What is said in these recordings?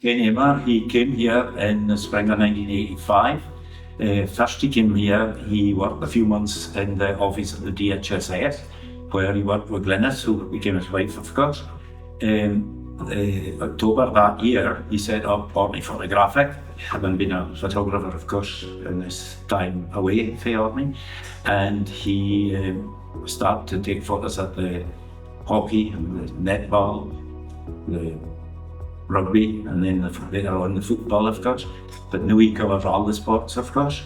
Amer, he came here in the spring of 1985. First he came here, he worked a few months in the office of the DHSS, where he worked with Glynis, who became his wife, of course. October that year, he set up Orkney Photographic, having been a photographer, of course, in his time away from Orkney. And he started to take photos of the hockey and the netball, the rugby, and then later on the football, of course. But now he covers all the sports, of course.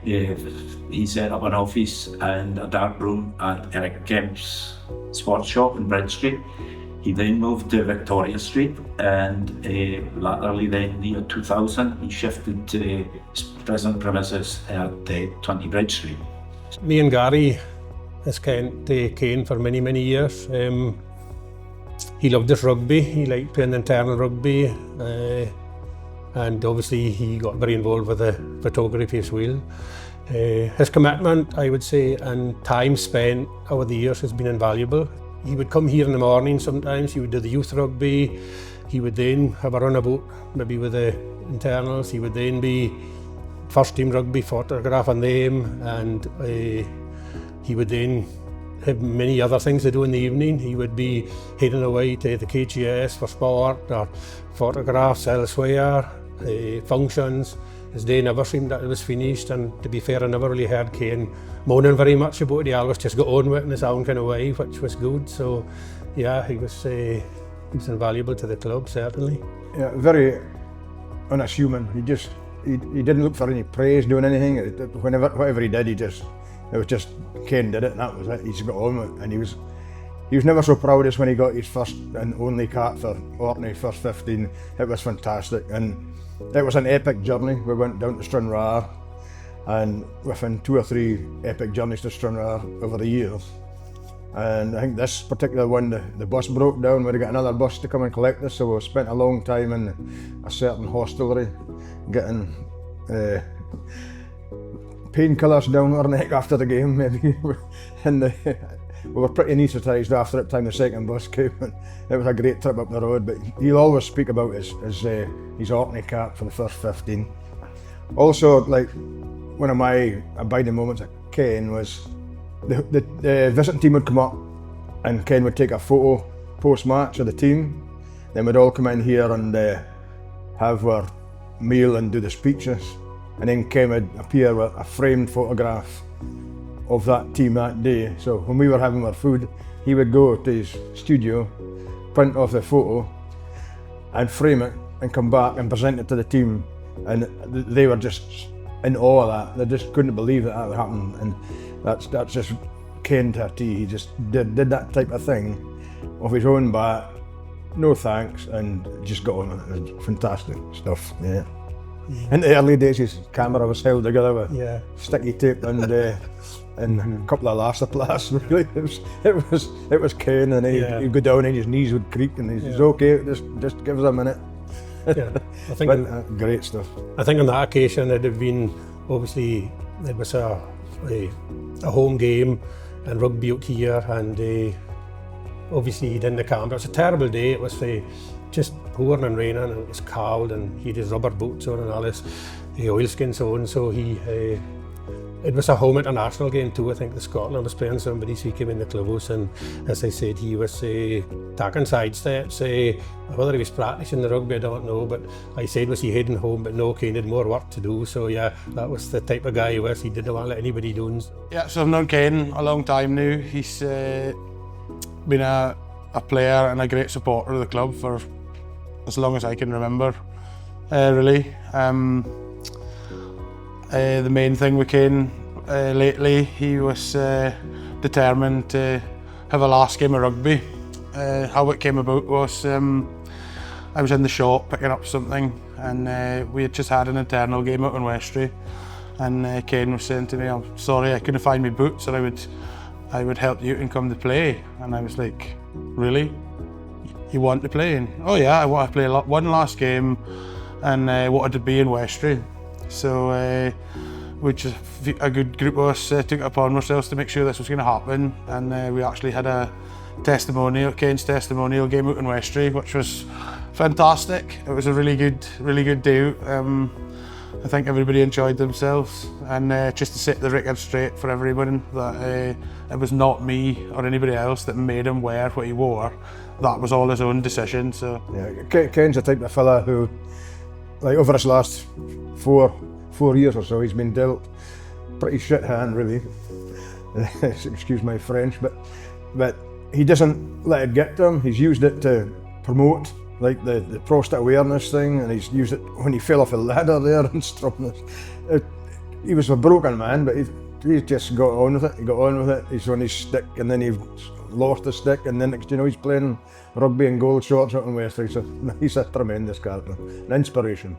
He set up an office and a dark room at Eric Kemp's sports shop in Bridge Street. He then moved to Victoria Street, and latterly then in the year 2000 he shifted to present premises at 20 Bridge Street. Me and Gary has Kane for many years. He loved his rugby, he liked playing internal rugby, and obviously he got very involved with the photography as well. His commitment, I would say, and time spent over the years has been invaluable. He would come here in the morning sometimes, he would do the youth rugby, he would then have a runabout maybe with the internals, he would then be first team rugby, photographing them, and he would then have many other things to do in the evening. He would be heading away to the KGS for sport or photographs elsewhere, functions. His day never seemed that it was finished, and to be fair, I never really heard Kane moaning very much about it. He always just got on with it in his own kind of way, which was good. So yeah, he was invaluable to the club, certainly. Yeah, very unassuming. He didn't look for any praise doing anything. Whatever he did, it was just Kane did it, and that was it. He just got on with it, and he was never so proud as when he got his first and only cap for Orkney, first 15. It was fantastic, and it was an epic journey. We went down to Stranraer, and within 2 or 3 epic journeys to Stranraer over the years. And I think this particular one, the bus broke down. We had to get another bus to come and collect us, so we spent a long time in a certain hostelry getting painkillers down our neck after the game, maybe. And we were pretty anaesthetised after it time the second bus came, and it was a great trip up the road. But he'll always speak about his Orkney cap for the first 15. Also, like, one of my abiding moments at Ken was the visiting team would come up, and Ken would take a photo post-match of the team. Then we'd all come in here and have our meal and do the speeches. And then Ken would appear with a framed photograph of that team that day. So when we were having our food, he would go to his studio, print off the photo and frame it and come back and present it to the team. And they were just in awe of that. They just couldn't believe that would happen. And that's just Ken to a T. He just did that type of thing off his own bat, no thanks, and just got on with it. Fantastic stuff, yeah. In the early days, his camera was held together with sticky tape and a couple of elastoplasts. Really, it was Ken, and he'd go down and his knees would creak, and he says, "Okay, just give us a minute." Yeah, I think great stuff. I think on that occasion it had been, obviously it was a home game and rugby out here, and obviously he didn't the camera. It was a terrible day. It was just pouring and raining, and it was cold, and he had his rubber boots on and all this oilskins on. So it was a home international game too. I think the Scotland was playing somebody, so he came in the clubhouse, and as I said, he was taking sidesteps. Whether he was practicing the rugby, I don't know, but I said, was he heading home? But no, Kane had more work to do. So yeah, that was the type of guy he was. He didn't want to let anybody down. Yeah, so I've known Kane a long time now. He's been a player and a great supporter of the club for as long as I can remember, really. The main thing with Kane lately, he was determined to have a last game of rugby. How it came about was I was in the shop picking up something, and we had just had an internal game out in Westray, and Kane was saying to me, "I'm sorry, I couldn't find my boots, and I would help you and come to play." And I was like, "Really? You want to play?" And, "Oh yeah, I want to play one last game," and wanted to be in Westray. So a good group of us took it upon ourselves to make sure this was going to happen, and we actually had a Kane's testimonial game out in Westray, which was Fantastic. It was a really good day. I think everybody enjoyed themselves, and just to set the record straight for everyone that it was not me or anybody else that made him wear what he wore. That was all his own decision. So yeah, Ken's the type of fella who, like, over his last four years or so, he's been dealt pretty shit hand, really. Excuse my French, but he doesn't let it get to him. He's used it to promote, like, the prostate awareness thing, and he's used it when he fell off a ladder there in Stromness. He was a broken man, but he just got on with it. He got on with it. He's on his stick, and then he lost the stick, and then next, you know, he's playing rugby in gold shorts out in Westbury. So he's a tremendous character, an inspiration.